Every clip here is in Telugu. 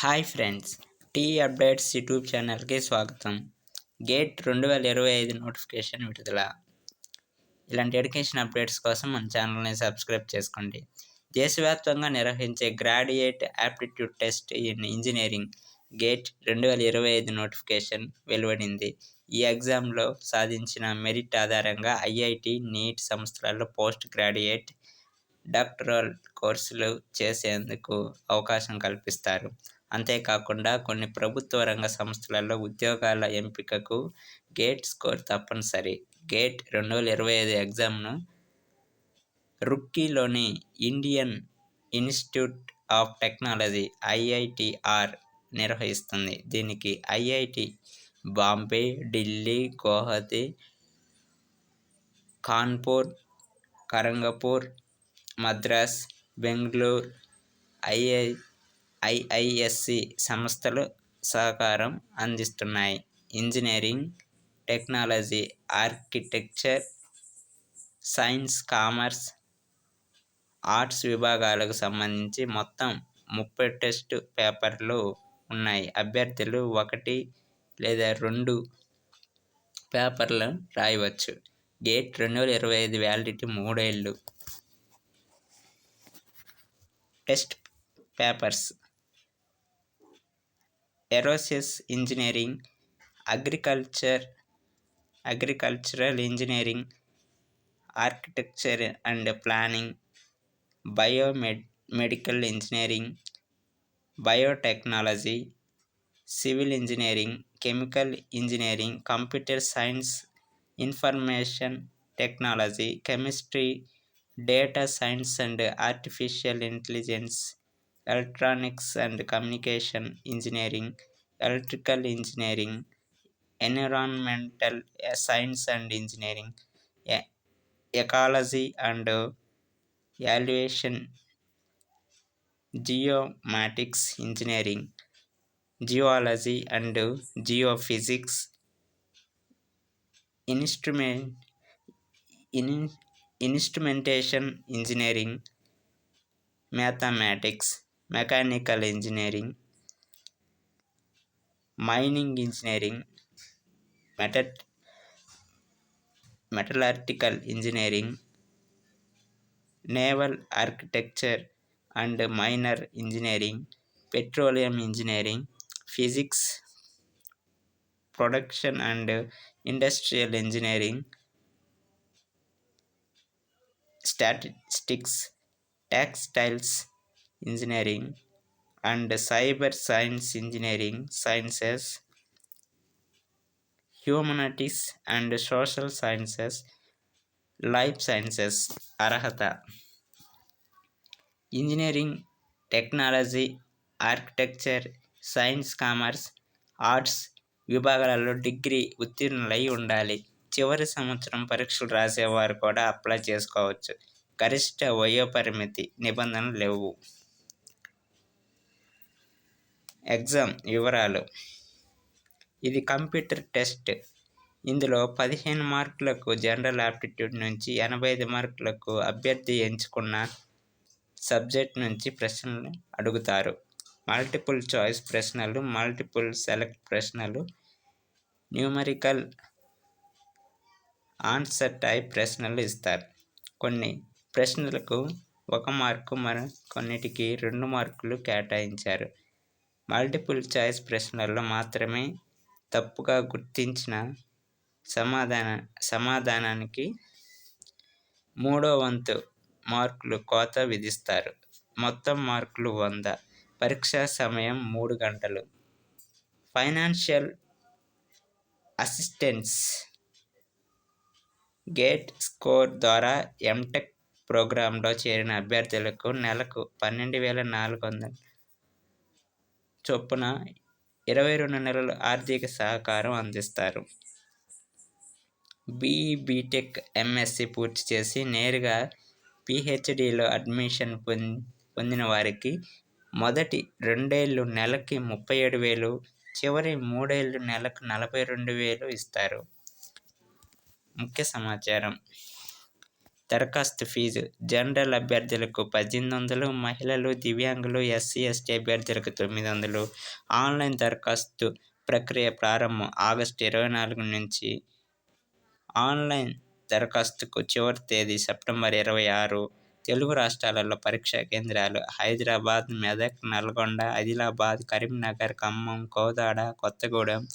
Hi friends, tea updates YouTube ఛానల్కి స్వాగతం. గేట్ 2025 నోటిఫికేషన్ విడుదల. ఇలాంటి ఎడ్యుకేషన్ అప్డేట్స్ కోసం మన ఛానల్ని సబ్స్క్రైబ్ చేసుకోండి. దేశవ్యాప్తంగా నిర్వహించే graduate aptitude test in engineering gate 2025 notification వెలువడింది. ఈ ఎగ్జామ్లో సాధించిన మెరిట్ ఆధారంగా ఐఐటి, నీట్ సంస్థలలో పోస్ట్ గ్రాడ్యుయేట్, డాక్టరల్ కోర్సులు చేసేందుకు అవకాశం కల్పిస్తారు. అంతేకాకుండా కొన్ని ప్రభుత్వ రంగ సంస్థలలో ఉద్యోగాల ఎంపికకు గేట్ స్కోర్ తప్పనిసరి. గేట్ 2025 ఎగ్జామ్ను రూర్కీలోని Indian Institute of Technology (IITR) నిర్వహిస్తుంది. దీనికి ఐఐటి బాంబే, ఢిల్లీ, గౌహతి, కాన్పూర్, ఖరగ్పూర్, మద్రాస్, బెంగళూరు, ఐఐఎస్సి సంస్థలు సహకారం అందిస్తున్నాయి. Engineering, technology, architecture, science, commerce, arts విభాగాలకు సంబంధించి మొత్తం 30 టెస్ట్ పేపర్లు ఉన్నాయి. అభ్యర్థులు 1 లేదా 2 పేపర్లు రాయవచ్చు. గేట్ 2025 వ్యాలిడిటీ 3 ఏళ్లు. Test papers: aerospace engineering, agricultural engineering, architecture and planning, biomedical engineering, biotechnology, civil engineering, chemical engineering, computer science, information technology, chemistry, data science and artificial intelligence, electronics and communication engineering, electrical engineering, environmental science and engineering, ecology and evolution, geomatics engineering, geology and geophysics, instrumentation engineering, mathematics, mechanical engineering, mining engineering, metallurgical engineering, naval architecture and marine engineering, petroleum engineering, physics, production and industrial engineering, statistics, textiles engineering and cyber science engineering sciences, humanities and social sciences, life sciences. అర్హత: engineering, technology, architecture, science, commerce, arts విభాగాలలో డిగ్రీ ఉత్తీర్ణులై ఉండాలి. చివరి సంవత్సరం పరీక్షలు రాసేవారు కూడా అప్లై చేసుకోవచ్చు. గరిష్ట వయోపరిమితి నిబంధనలు లేవు. ఎగ్జామ్ వివరాలు: ఇది కంప్యూటర్ టెస్ట్. ఇందులో 15 మార్కులకు జనరల్ ఆప్టిట్యూడ్ నుంచి 85 మార్కులకు అభ్యర్థి ఎంచుకున్న సబ్జెక్ట్ నుంచి ప్రశ్నలు అడుగుతారు. మల్టిపుల్ చాయిస్ ప్రశ్నలు, మల్టిపుల్ సెలెక్ట్ ప్రశ్నలు, న్యూమరికల్ ఆన్సర్ టైప్ ప్రశ్నలు ఇస్తారు. కొన్ని ప్రశ్నలకు 1 మార్కు, మరికొన్నిటికి 2 మార్కులు కేటాయించారు. మల్టిపుల్ చాయిస్ ప్రశ్నల్లో మాత్రమే తప్పుగా గుర్తించిన సమాధానానికి 3వ వంతు మార్కులు కోత విధిస్తారు. మొత్తం మార్కులు 100. పరీక్షా సమయం 3 గంటలు. ఫైనాన్షియల్ అసిస్టెన్స్: గేట్ స్కోర్ ద్వారా ఎంటెక్ ప్రోగ్రాంలో చేరిన అభ్యర్థులకు నెలకు 12,400 చొప్పున 22 నెలలు ఆర్థిక సహకారం అందిస్తారు. బీఈ, బీటెక్, ఎంఎస్సి పూర్తి చేసి నేరుగా పీహెచ్డీలో అడ్మిషన్ పొందిన వారికి మొదటి 2 ఏళ్లు నెలకి 37,000, చివరి 3 ఏళ్లు నెలకు 42,000 ఇస్తారు. ముఖ్య సమాచారం: దరఖాస్తు ఫీజు జనరల్ అభ్యర్థులకు 1800, మహిళలు, దివ్యాంగులు, ఎస్సీ, ఎస్టీ అభ్యర్థులకు 900. ఆన్లైన్ దరఖాస్తు ప్రక్రియ ప్రారంభం ఆగస్టు 24 నుంచి. ఆన్లైన్ దరఖాస్తుకు చివరి తేదీ సెప్టెంబర్ 26. తెలుగు రాష్ట్రాలలో పరీక్షా కేంద్రాలు హైదరాబాద్, మెదక్, నల్గొండ, ఆదిలాబాద్, కరీంనగర్, ఖమ్మం, కోదాడ, కొత్తగూడెం,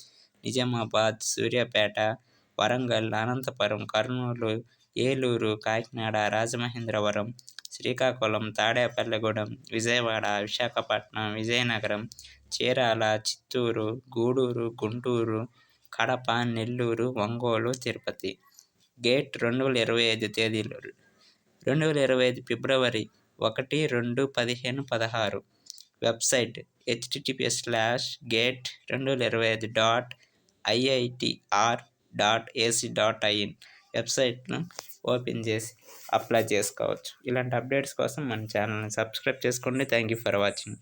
నిజామాబాద్, సూర్యాపేట, వరంగల్, అనంతపురం, కర్నూలు, ఏలూరు, కాకినాడ, రాజమహేంద్రవరం, శ్రీకాకుళం, తాడేపల్లిగూడెం, విజయవాడ, విశాఖపట్నం, విజయనగరం, చీరాల, చిత్తూరు, గూడూరు, గుంటూరు, కడప, నెల్లూరు, ఒంగోలు, తిరుపతి. గేట్ 2025 తేదీలు 2025 ఫిబ్రవరి 1, 2, 15, 16. వెబ్సైట్ https://gate2025.iitr.ac.in వెబ్సైట్ను ఓపెన్ చేసి అప్లై చేసుకోవచ్చు. ఇలాంటి అప్డేట్స్ కోసం మన ఛానల్ని సబ్స్క్రైబ్ చేసుకోండి. Thank you for watching.